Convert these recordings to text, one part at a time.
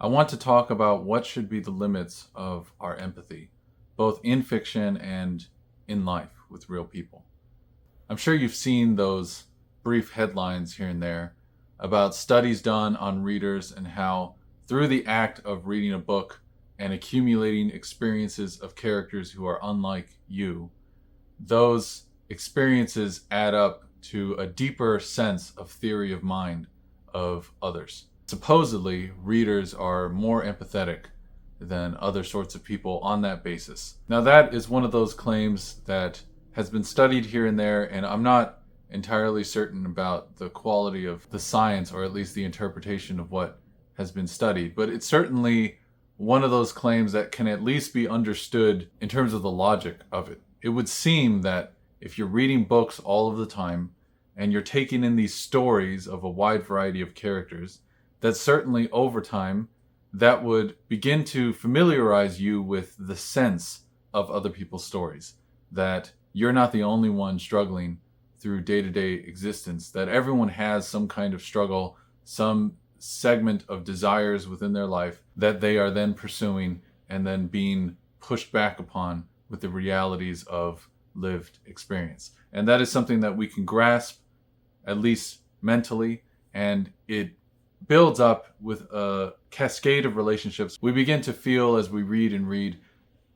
I want to talk about what should be the limits of our empathy, both in fiction and in life with real people. I'm sure you've seen those brief headlines here and there about studies done on readers and how, through the act of reading a book and accumulating experiences of characters who are unlike you, those experiences add up to a deeper sense of theory of mind of others. Supposedly, readers are more empathetic than other sorts of people on that basis. Now, that is one of those claims that has been studied here and there, and I'm not entirely certain about the quality of the science, or at least the interpretation of what has been studied. But it's certainly one of those claims that can at least be understood in terms of the logic of it. It would seem that if you're reading books all of the time and you're taking in these stories of a wide variety of characters, that certainly over time that would begin to familiarize you with the sense of other people's stories, that you're not the only one struggling through day-to-day existence, that everyone has some kind of struggle, some segment of desires within their life that they are then pursuing and then being pushed back upon with the realities of lived experience. And that is something that we can grasp, at least mentally, and it builds up with a cascade of relationships. We begin to feel as we read and read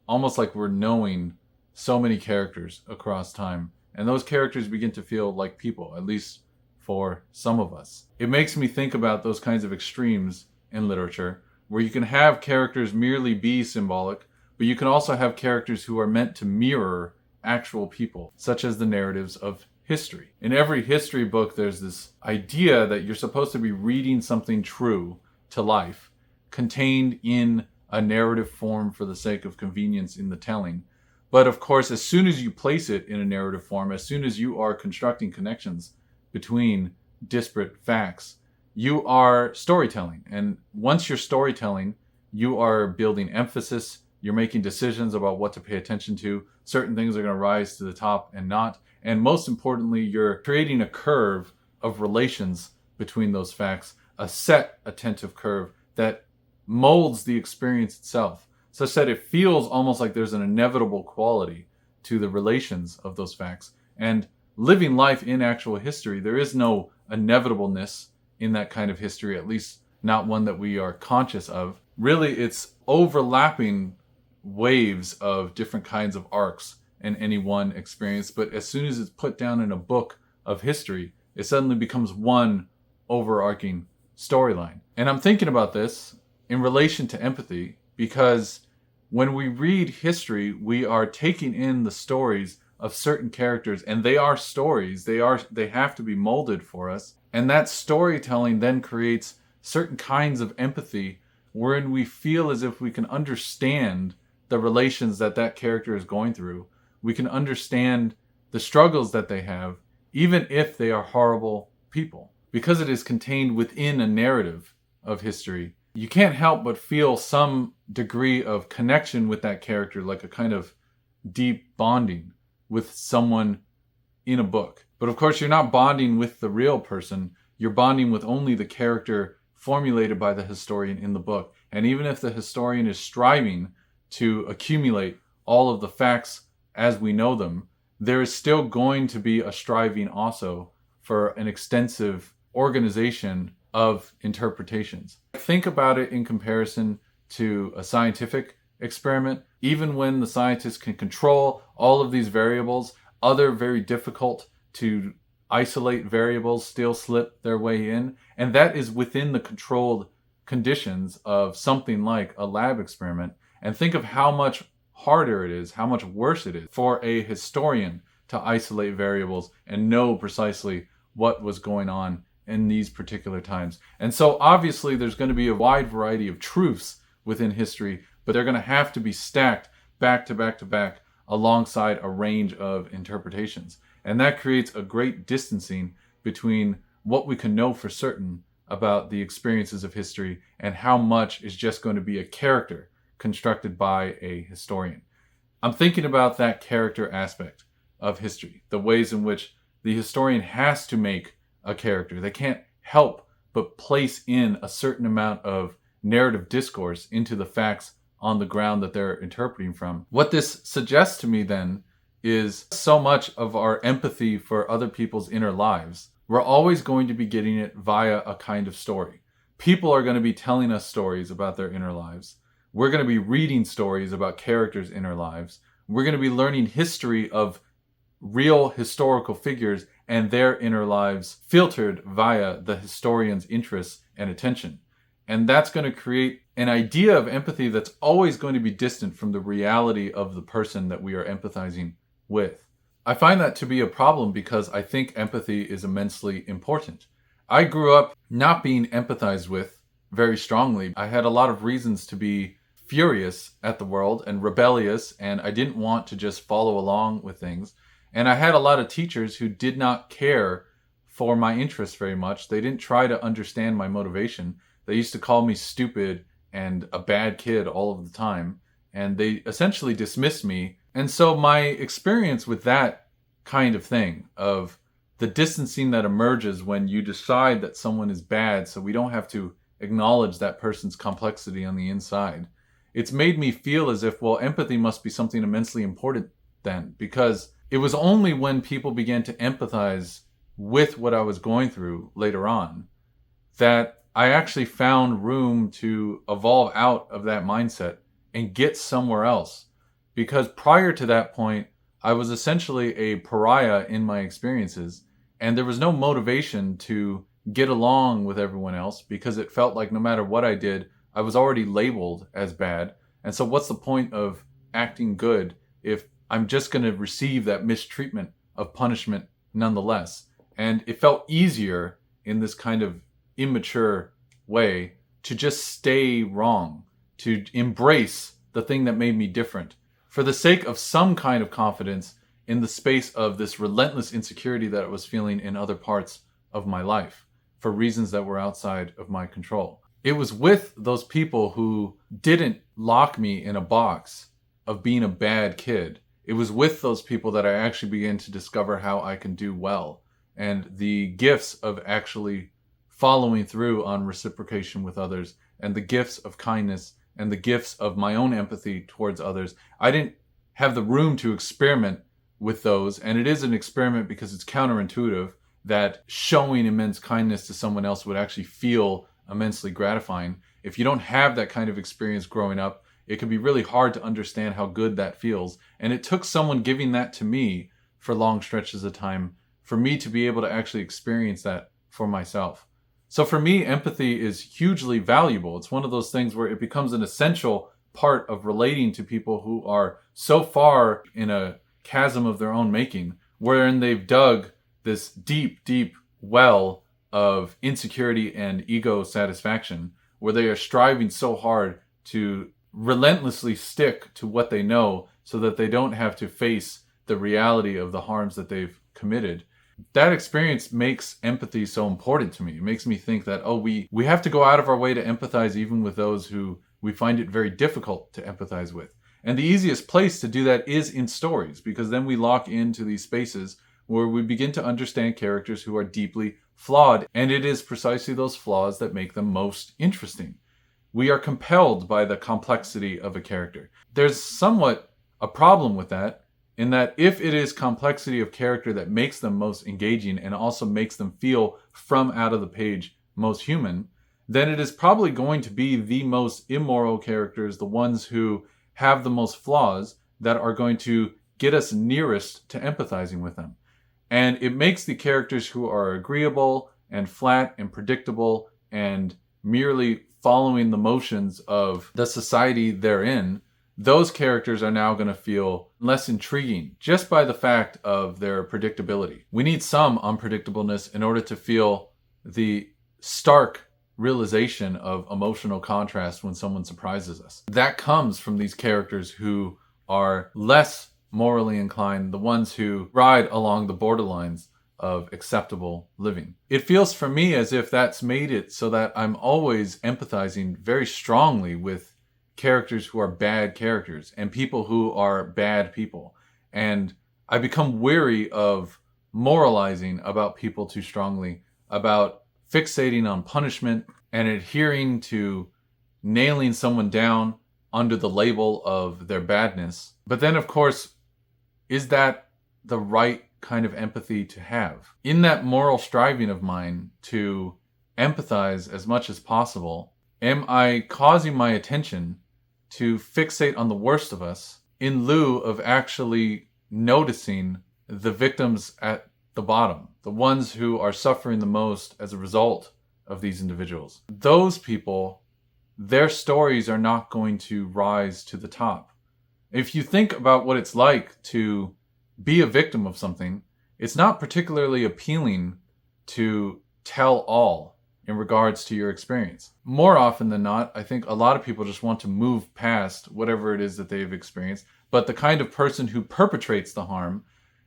almost like we're knowing so many characters across time. And those characters begin to feel like people, at least for some of us. It makes me think about those kinds of extremes in literature where you can have characters merely be symbolic, but you can also have characters who are meant to mirror actual people, such as the narratives of history. In every history book, there's this idea that you're supposed to be reading something true to life, contained in a narrative form for the sake of convenience in the telling. But of course, as soon as you place it in a narrative form, as soon as you are constructing connections between disparate facts, you are storytelling. And once you're storytelling, you are building emphasis, you're making decisions about what to pay attention to. Certain things are going to rise to the top and not. And most importantly, you're creating a curve of relations between those facts, a set attentive curve that molds the experience itself, such that it feels almost like there's an inevitable quality to the relations of those facts. And living life in actual history, there is no inevitableness in that kind of history, at least not one that we are conscious of. Really, it's overlapping waves of different kinds of arcs in any one experience, but as soon as it's put down in a book of history, it suddenly becomes one overarching storyline. And I'm thinking about this in relation to empathy, because when we read history, we are taking in the stories of certain characters, and they are stories. They have to be molded for us. And that storytelling then creates certain kinds of empathy wherein we feel as if we can understand the relations that that character is going through. We can understand the struggles that they have, even if they are horrible people. Because it is contained within a narrative of history, you can't help but feel some degree of connection with that character, like a kind of deep bonding with someone in a book. But of course, you're not bonding with the real person. You're bonding with only the character formulated by the historian in the book. And even if the historian is striving to accumulate all of the facts as we know them, there is still going to be a striving also for an extensive organization of interpretations. Think about it in comparison to a scientific experiment. Even when the scientists can control all of these variables, other very difficult to isolate variables still slip their way in. And that is within the controlled conditions of something like a lab experiment. And think of how much harder it is, how much worse it is for a historian to isolate variables and know precisely what was going on in these particular times. And so obviously there's going to be a wide variety of truths within history, but they're going to have to be stacked back to back to back alongside a range of interpretations. And that creates a great distancing between what we can know for certain about the experiences of history and how much is just going to be a character constructed by a historian. I'm thinking about that character aspect of history, the ways in which the historian has to make a character. They can't help but place in a certain amount of narrative discourse into the facts on the ground that they're interpreting from. What this suggests to me then is so much of our empathy for other people's inner lives, we're always going to be getting it via a kind of story. People are going to be telling us stories about their inner lives. We're going to be reading stories about characters' inner lives. We're going to be learning history of real historical figures and their inner lives filtered via the historian's interests and attention. And that's going to create an idea of empathy that's always going to be distant from the reality of the person that we are empathizing with. I find that to be a problem because I think empathy is immensely important. I grew up not being empathized with very strongly. I had a lot of reasons to be furious at the world and rebellious, and I didn't want to just follow along with things. And I had a lot of teachers who did not care for my interests very much. They didn't try to understand my motivation. They used to call me stupid and a bad kid all of the time, and they essentially dismissed me. And so my experience with that kind of thing, of the distancing that emerges when you decide that someone is bad so we don't have to acknowledge that person's complexity on the inside, it's made me feel as if, well, empathy must be something immensely important then, because it was only when people began to empathize with what I was going through later on that I actually found room to evolve out of that mindset and get somewhere else. Because prior to that point, I was essentially a pariah in my experiences, and there was no motivation to get along with everyone else because it felt like no matter what I did, I was already labeled as bad. And so what's the point of acting good if I'm just going to receive that mistreatment of punishment nonetheless? And it felt easier in this kind of immature way to just stay wrong, to embrace the thing that made me different for the sake of some kind of confidence in the space of this relentless insecurity that I was feeling in other parts of my life for reasons that were outside of my control. It was with those people who didn't lock me in a box of being a bad kid. It was with those people that I actually began to discover how I can do well, and the gifts of actually following through on reciprocation with others, and the gifts of kindness, and the gifts of my own empathy towards others. I didn't have the room to experiment with those, and it is an experiment because it's counterintuitive that showing immense kindness to someone else would actually feel immensely gratifying. If you don't have that kind of experience growing up, it can be really hard to understand how good that feels. And it took someone giving that to me for long stretches of time for me to be able to actually experience that for myself. So for me, empathy is hugely valuable. It's one of those things where it becomes an essential part of relating to people who are so far in a chasm of their own making, wherein they've dug this deep, deep well of insecurity and ego satisfaction, where they are striving so hard to relentlessly stick to what they know so that they don't have to face the reality of the harms that they've committed. That experience makes empathy so important to me. It makes me think that, we have to go out of our way to empathize even with those who we find it very difficult to empathize with. And the easiest place to do that is in stories, because then we lock into these spaces where we begin to understand characters who are deeply flawed. And it is precisely those flaws that make them most interesting. We are compelled by the complexity of a character. There's somewhat a problem with that, in that if it is complexity of character that makes them most engaging and also makes them feel from out of the page most human, then it is probably going to be the most immoral characters, the ones who have the most flaws, that are going to get us nearest to empathizing with them. And it makes the characters who are agreeable and flat and predictable and merely following the motions of the society they're in, those characters are now going to feel less intriguing just by the fact of their predictability. We need some unpredictableness in order to feel the stark realization of emotional contrast when someone surprises us. That comes from these characters who are less morally inclined, the ones who ride along the borderlines of acceptable living. It feels for me as if that's made it so that I'm always empathizing very strongly with characters who are bad characters and people who are bad people. And I become weary of moralizing about people too strongly, about fixating on punishment and adhering to nailing someone down under the label of their badness. But then, of course, is that the right kind of empathy to have? In that moral striving of mine to empathize as much as possible, am I causing my attention to fixate on the worst of us in lieu of actually noticing the victims at the bottom, the ones who are suffering the most as a result of these individuals? Those people, their stories are not going to rise to the top. If you think about what it's like to be a victim of something, it's not particularly appealing to tell all in regards to your experience. More often than not, I think a lot of people just want to move past whatever it is that they've experienced. But the kind of person who perpetrates the harm,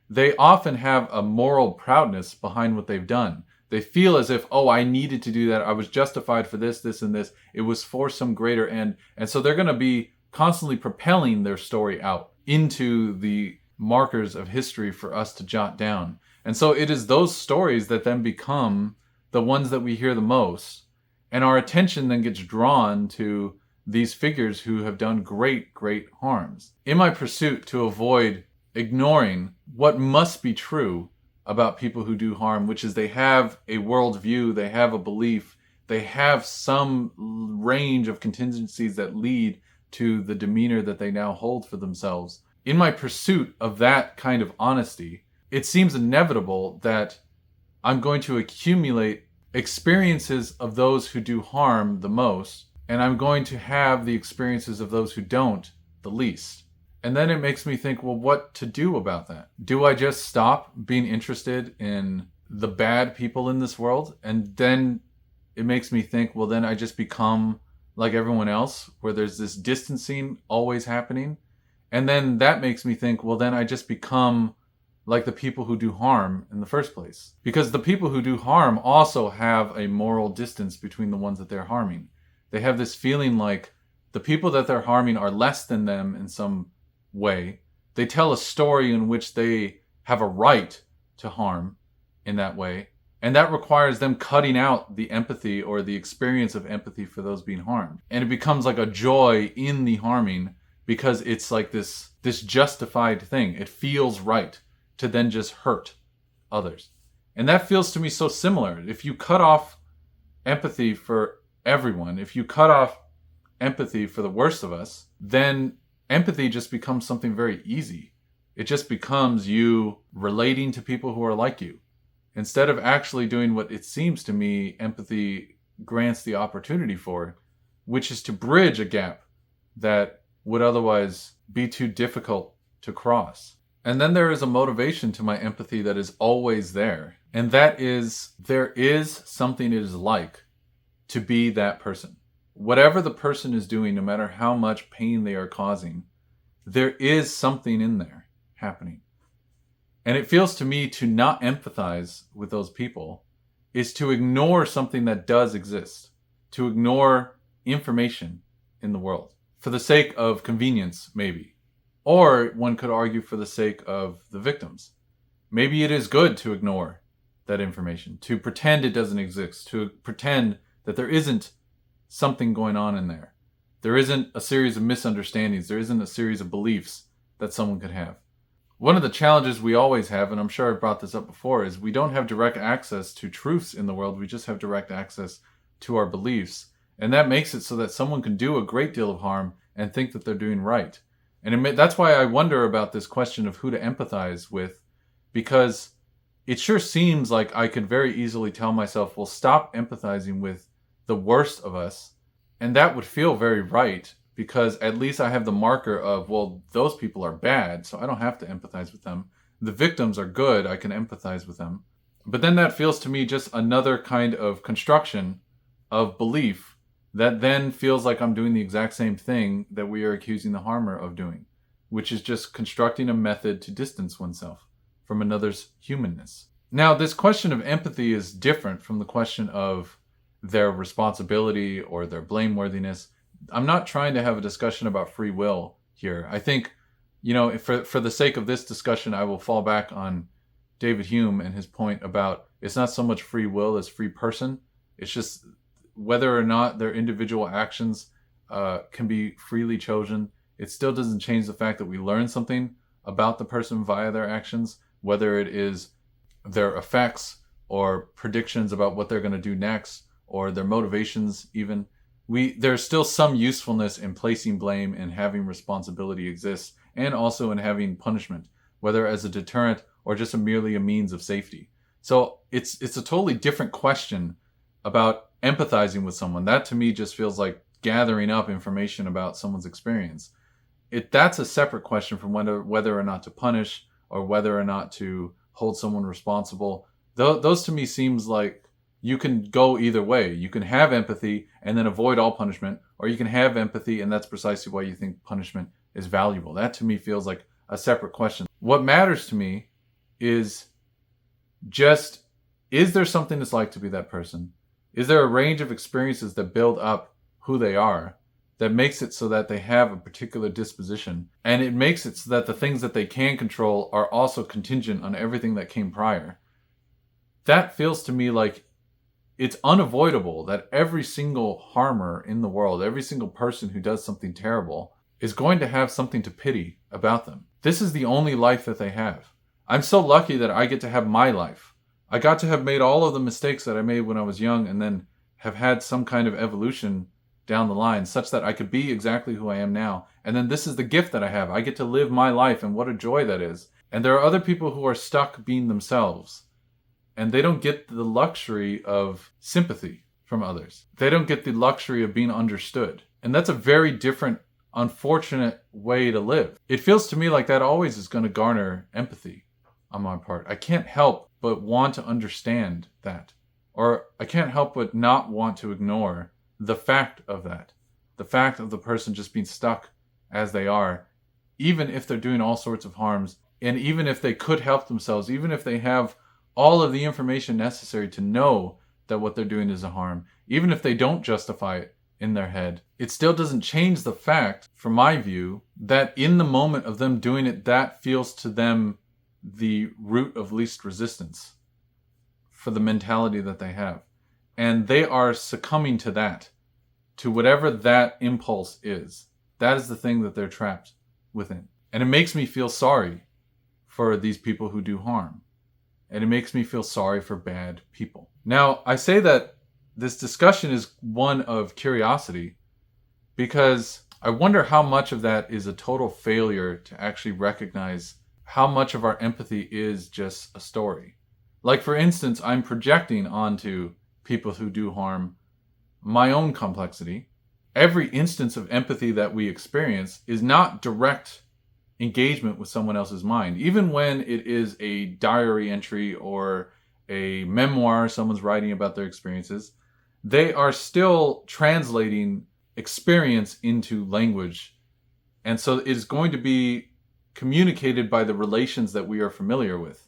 they often have a moral proudness behind what they've done. They feel as if, oh, I needed to do that. I was justified for this, this, and this. It was for some greater end. And so they're going to be constantly propelling their story out into the markers of history for us to jot down. And so it is those stories that then become the ones that we hear the most. And our attention then gets drawn to these figures who have done great, great harms. In my pursuit to avoid ignoring what must be true about people who do harm, which is they have a worldview, they have a belief, they have some range of contingencies that lead to the demeanor that they now hold for themselves. In my pursuit of that kind of honesty, it seems inevitable that I'm going to accumulate experiences of those who do harm the most, and I'm going to have the experiences of those who don't the least. And then it makes me think, well, what to do about that? Do I just stop being interested in the bad people in this world? And then it makes me think, well, then I just become like everyone else, where there's this distancing always happening. And then that makes me think, well, then I just become like the people who do harm in the first place. Because the people who do harm also have a moral distance between the ones that they're harming. They have this feeling like the people that they're harming are less than them in some way. They tell a story in which they have a right to harm in that way. And that requires them cutting out the empathy or the experience of empathy for those being harmed. And it becomes like a joy in the harming because it's like this justified thing. It feels right to then just hurt others. And that feels to me so similar. If you cut off empathy for everyone, if you cut off empathy for the worst of us, then empathy just becomes something very easy. It just becomes you relating to people who are like you. Instead of actually doing what it seems to me empathy grants the opportunity for, which is to bridge a gap that would otherwise be too difficult to cross. And then there is a motivation to my empathy that is always there. And that is, there is something it is like to be that person. Whatever the person is doing, no matter how much pain they are causing, there is something in there happening. And it feels to me to not empathize with those people is to ignore something that does exist, to ignore information in the world for the sake of convenience, maybe. Or one could argue for the sake of the victims. Maybe it is good to ignore that information, to pretend it doesn't exist, to pretend that there isn't something going on in there. There isn't a series of misunderstandings. There isn't a series of beliefs that someone could have. One of the challenges we always have, and I'm sure I've brought this up before, is we don't have direct access to truths in the world. We just have direct access to our beliefs. And that makes it so that someone can do a great deal of harm and think that they're doing right. And that's why I wonder about this question of who to empathize with, because it sure seems like I could very easily tell myself, well, stop empathizing with the worst of us. And that would feel very right, because at least I have the marker of, well, those people are bad, so I don't have to empathize with them. The victims are good, I can empathize with them. But then that feels to me just another kind of construction of belief that then feels like I'm doing the exact same thing that we are accusing the harmer of doing, which is just constructing a method to distance oneself from another's humanness. Now, this question of empathy is different from the question of their responsibility or their blameworthiness. I'm not trying to have a discussion about free will here. I think, for the sake of this discussion, I will fall back on David Hume and his point about it's not so much free will as free person. It's just whether or not their individual actions can be freely chosen, it still doesn't change the fact that we learn something about the person via their actions, whether it is their effects or predictions about what they're going to do next or their motivations even. There's still some usefulness in placing blame and having responsibility exist, and also in having punishment, whether as a deterrent or just merely a means of safety. So it's a totally different question about empathizing with someone. That to me just feels like gathering up information about someone's experience. That's a separate question from whether or not to punish or whether or not to hold someone responsible. Those to me seems like you can go either way. You can have empathy and then avoid all punishment, or you can have empathy and that's precisely why you think punishment is valuable. That to me feels like a separate question. What matters to me is just, is there something it's like to be that person? Is there a range of experiences that build up who they are, that makes it so that they have a particular disposition, and it makes it so that the things that they can control are also contingent on everything that came prior? That feels to me like it's unavoidable that every single harmer in the world, every single person who does something terrible, is going to have something to pity about them. This is the only life that they have. I'm so lucky that I get to have my life. I got to have made all of the mistakes that I made when I was young and then have had some kind of evolution down the line such that I could be exactly who I am now. And then this is the gift that I have. I get to live my life, and what a joy that is. And there are other people who are stuck being themselves, and they don't get the luxury of sympathy from others. They don't get the luxury of being understood. And that's a very different, unfortunate way to live. It feels to me like that always is going to garner empathy on my part. I can't help but want to understand that. Or I can't help but not want to ignore the fact of that. The fact of the person just being stuck as they are, even if they're doing all sorts of harms, and even if they could help themselves, even if they have all of the information necessary to know that what they're doing is a harm, even if they don't justify it in their head, it still doesn't change the fact, from my view, that in the moment of them doing it, that feels to them the root of least resistance for the mentality that they have. And they are succumbing to that, to whatever that impulse is. That is the thing that they're trapped within. And it makes me feel sorry for these people who do harm. And it makes me feel sorry for bad people. Now, I say that this discussion is one of curiosity because I wonder how much of that is a total failure to actually recognize how much of our empathy is just a story. Like, for instance, I'm projecting onto people who do harm my own complexity. Every instance of empathy that we experience is not direct engagement with someone else's mind. Even when it is a diary entry or a memoir someone's writing about their experiences, they are still translating experience into language. And so it is going to be communicated by the relations that we are familiar with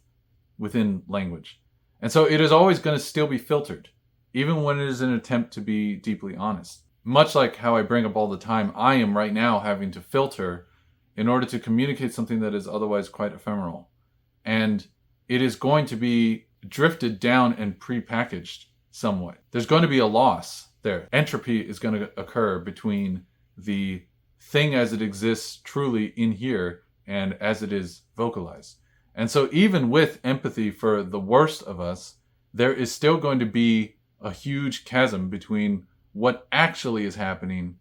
within language. And so it is always going to still be filtered, even when it is an attempt to be deeply honest. Much like how I bring up all the time, I am right now having to filter in order to communicate something that is otherwise quite ephemeral. And it is going to be drifted down and pre-packaged somewhat. There's going to be a loss there. Entropy is going to occur between the thing as it exists truly in here and as it is vocalized. And so even with empathy for the worst of us, there is still going to be a huge chasm between what actually is happening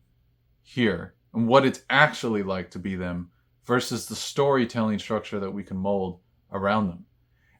here and what it's actually like to be them versus the storytelling structure that we can mold around them.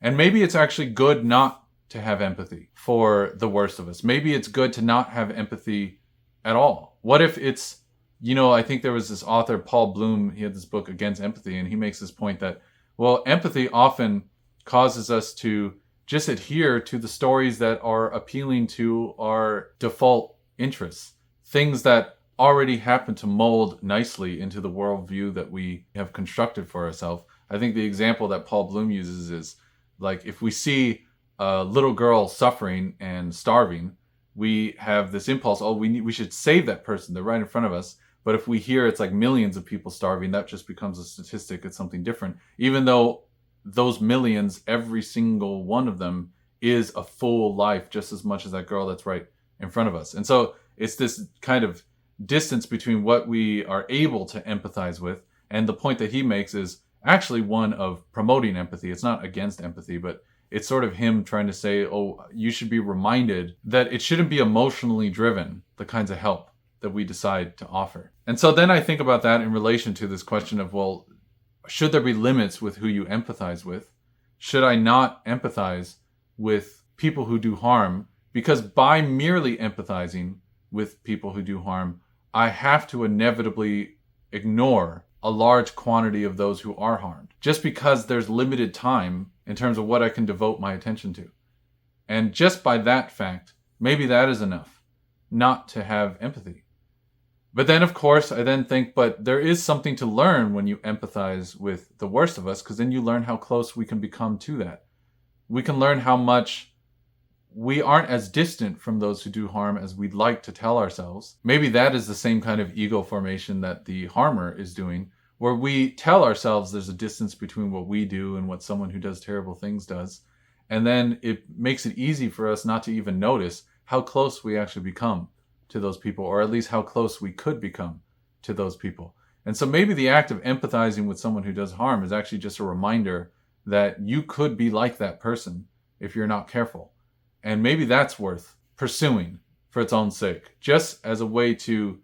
And maybe it's actually good not to have empathy for the worst of us. Maybe it's good to not have empathy at all. What if it's, I think there was this author, Paul Bloom, he had this book Against Empathy, and he makes this point that, well, empathy often causes us to just adhere to the stories that are appealing to our default interests, things that already happen to mold nicely into the worldview that we have constructed for ourselves. I think the example that Paul Bloom uses is, like, if we see a little girl suffering and starving, we have this impulse, we should save that person, they're right in front of us. But if we hear it's like millions of people starving, that just becomes a statistic, it's something different. Even though those millions, every single one of them is a full life just as much as that girl that's right in front of us. And so it's this kind of distance between what we are able to empathize with. And the point that he makes is actually one of promoting empathy. It's not against empathy, but it's sort of him trying to say, oh, you should be reminded that it shouldn't be emotionally driven, the kinds of help that we decide to offer. And so then I think about that in relation to this question of, well, should there be limits with who you empathize with? Should I not empathize with people who do harm? Because by merely empathizing with people who do harm, I have to inevitably ignore a large quantity of those who are harmed, just because there's limited time in terms of what I can devote my attention to. And just by that fact, maybe that is enough not to have empathy. But then, of course, I then think, but there is something to learn when you empathize with the worst of us, because then you learn how close we can become to that. We can learn how much we aren't as distant from those who do harm as we'd like to tell ourselves. Maybe that is the same kind of ego formation that the harmer is doing, where we tell ourselves there's a distance between what we do and what someone who does terrible things does. And then it makes it easy for us not to even notice how close we actually become to those people, or at least how close we could become to those people. And so maybe the act of empathizing with someone who does harm is actually just a reminder that you could be like that person if you're not careful. And maybe that's worth pursuing for its own sake, just as a way to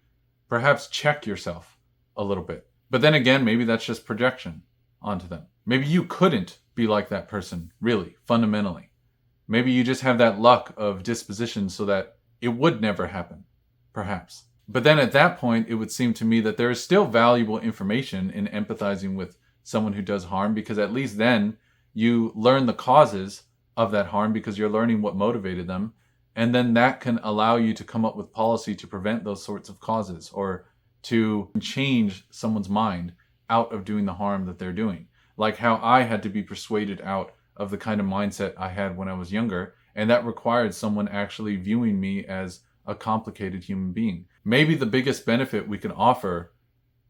perhaps check yourself a little bit. But then again, maybe that's just projection onto them. Maybe you couldn't be like that person, really, fundamentally. Maybe you just have that luck of disposition so that it would never happen, perhaps. But then at that point, it would seem to me that there is still valuable information in empathizing with someone who does harm, because at least then you learn the causes of that harm because you're learning what motivated them. And then that can allow you to come up with policy to prevent those sorts of causes, or to change someone's mind out of doing the harm that they're doing. Like how I had to be persuaded out of the kind of mindset I had when I was younger, and that required someone actually viewing me as a complicated human being. Maybe the biggest benefit we can offer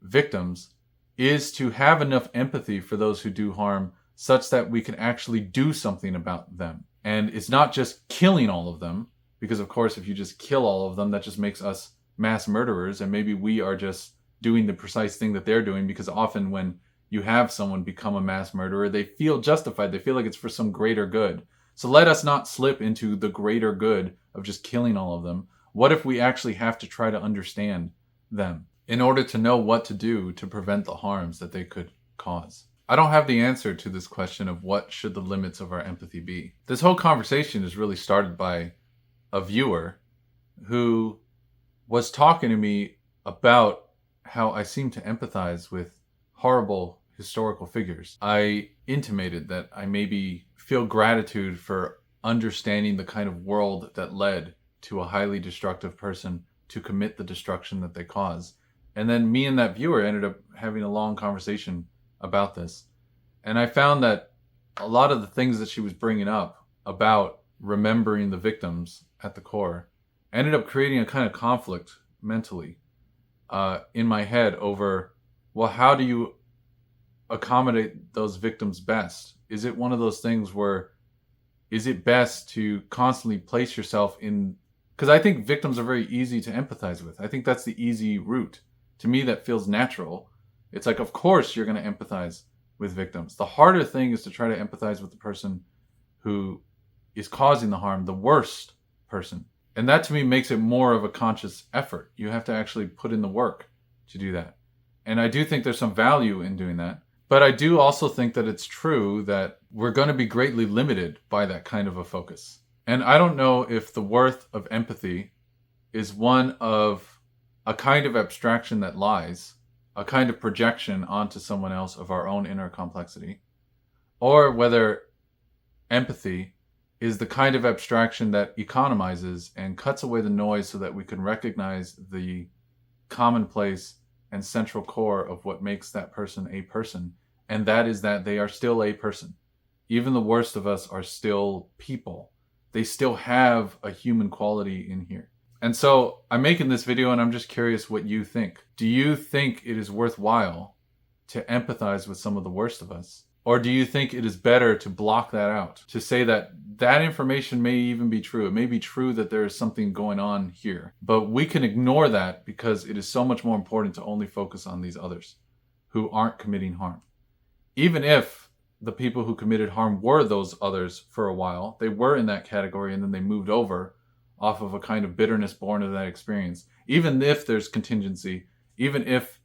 victims is to have enough empathy for those who do harm such that we can actually do something about them. And it's not just killing all of them, because of course if you just kill all of them, that just makes us mass murderers, and maybe we are just doing the precise thing that they're doing, because often when you have someone become a mass murderer, they feel justified. They feel like it's for some greater good. So let us not slip into the greater good of just killing all of them. What if we actually have to try to understand them in order to know what to do to prevent the harms that they could cause? I don't have the answer to this question of what should the limits of our empathy be. This whole conversation is really started by a viewer who was talking to me about how I seem to empathize with horrible historical figures. I intimated that I maybe feel gratitude for understanding the kind of world that led to a highly destructive person to commit the destruction that they cause. And then me and that viewer ended up having a long conversation about this. And I found that a lot of the things that she was bringing up about remembering the victims at the core ended up creating a kind of conflict mentally in my head over, well, how do you accommodate those victims best? Is it one of those things where is it best to constantly place yourself in, because I think victims are very easy to empathize with. I think that's the easy route. To me, that feels natural. It's like, of course you're going to empathize with victims. The harder thing is to try to empathize with the person who is causing the harm, the worst person. And that to me makes it more of a conscious effort. You have to actually put in the work to do that. And I do think there's some value in doing that. But I do also think that it's true that we're going to be greatly limited by that kind of a focus. And I don't know if the worth of empathy is one of a kind of abstraction that lies, a kind of projection onto someone else of our own inner complexity, or whether empathy is the kind of abstraction that economizes and cuts away the noise so that we can recognize the commonplace and central core of what makes that person a person. And that is that they are still a person. Even the worst of us are still people. They still have a human quality in here. And so I'm making this video and I'm just curious what you think. Do you think it is worthwhile to empathize with some of the worst of us? Or do you think it is better to block that out? To say that that information may even be true. It may be true that there is something going on here. But we can ignore that because it is so much more important to only focus on these others who aren't committing harm. Even if the people who committed harm were those others for a while, they were in that category and then they moved over off of a kind of bitterness born of that experience. Even if there's contingency, even if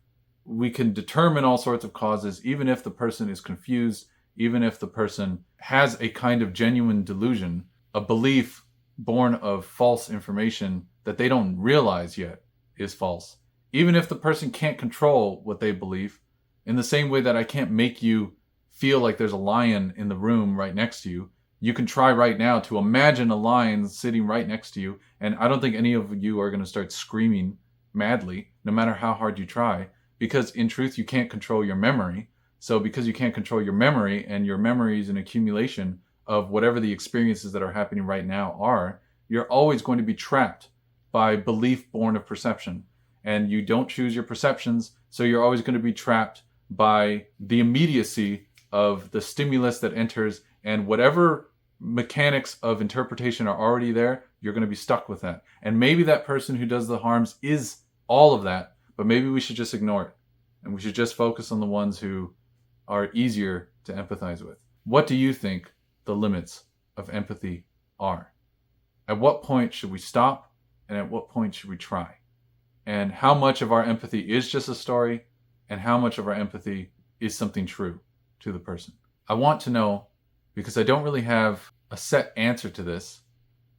we can determine all sorts of causes, even if the person is confused, even if the person has a kind of genuine delusion, a belief born of false information that they don't realize yet is false. Even if the person can't control what they believe, in the same way that I can't make you feel like there's a lion in the room right next to you, you can try right now to imagine a lion sitting right next to you, and I don't think any of you are going to start screaming madly, no matter how hard you try. Because in truth, you can't control your memory. So because you can't control your memory, and your memory is an accumulation of whatever the experiences that are happening right now are, you're always going to be trapped by belief born of perception. And you don't choose your perceptions, so you're always going to be trapped by the immediacy of the stimulus that enters, and whatever mechanics of interpretation are already there, you're going to be stuck with that. And maybe that person who does the harms is all of that, but maybe we should just ignore it. And we should just focus on the ones who are easier to empathize with. What do you think the limits of empathy are? At what point should we stop? And at what point should we try? And how much of our empathy is just a story? And how much of our empathy is something true to the person? I want to know, because I don't really have a set answer to this.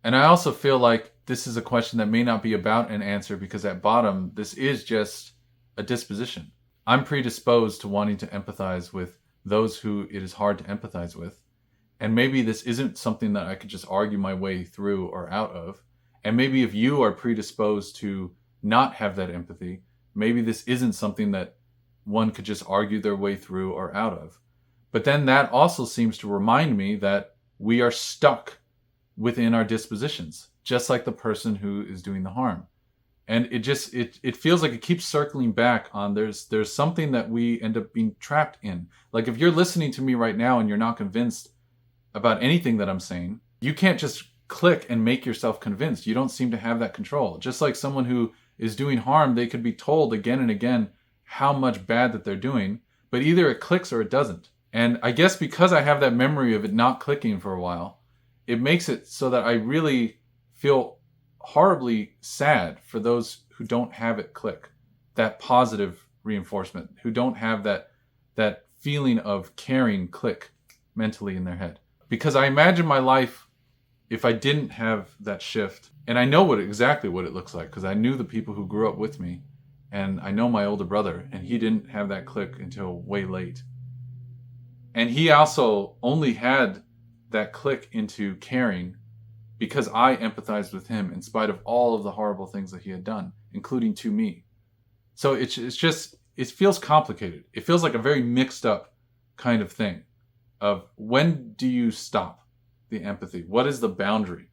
And I also feel like this is a question that may not be about an answer, because at bottom, this is just a disposition. I'm predisposed to wanting to empathize with those who it is hard to empathize with. And maybe this isn't something that I could just argue my way through or out of. And maybe if you are predisposed to not have that empathy, maybe this isn't something that one could just argue their way through or out of. But then that also seems to remind me that we are stuck within our dispositions, just like the person who is doing the harm. And it feels like it keeps circling back on there's something that we end up being trapped in. Like if you're listening to me right now and you're not convinced about anything that I'm saying, you can't just click and make yourself convinced. You don't seem to have that control. Just like someone who is doing harm, they could be told again and again how much bad that they're doing, but either it clicks or it doesn't. And I guess because I have that memory of it not clicking for a while, it makes it so that I really feel horribly sad for those who don't have it click, that positive reinforcement, who don't have that feeling of caring click mentally in their head. Because I imagine my life if I didn't have that shift, and I know exactly what it looks like, because I knew the people who grew up with me, and I know my older brother, and he didn't have that click until way late. And he also only had that click into caring because I empathized with him in spite of all of the horrible things that he had done, including to me. So it feels complicated. It feels like a very mixed up kind of thing of when do you stop the empathy? What is the boundary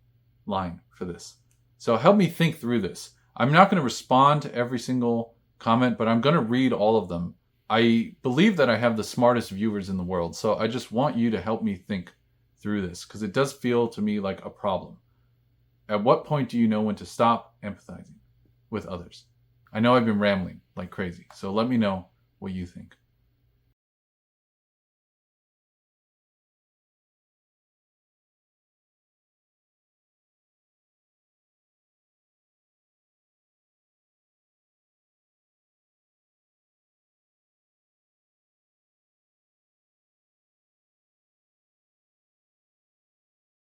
line for this? So help me think through this. I'm not going to respond to every single comment, but I'm going to read all of them. I believe that I have the smartest viewers in the world, so I just want you to help me think through this, because it does feel to me like a problem. At what point do you know when to stop empathizing with others? I know I've been rambling like crazy, so let me know what you think.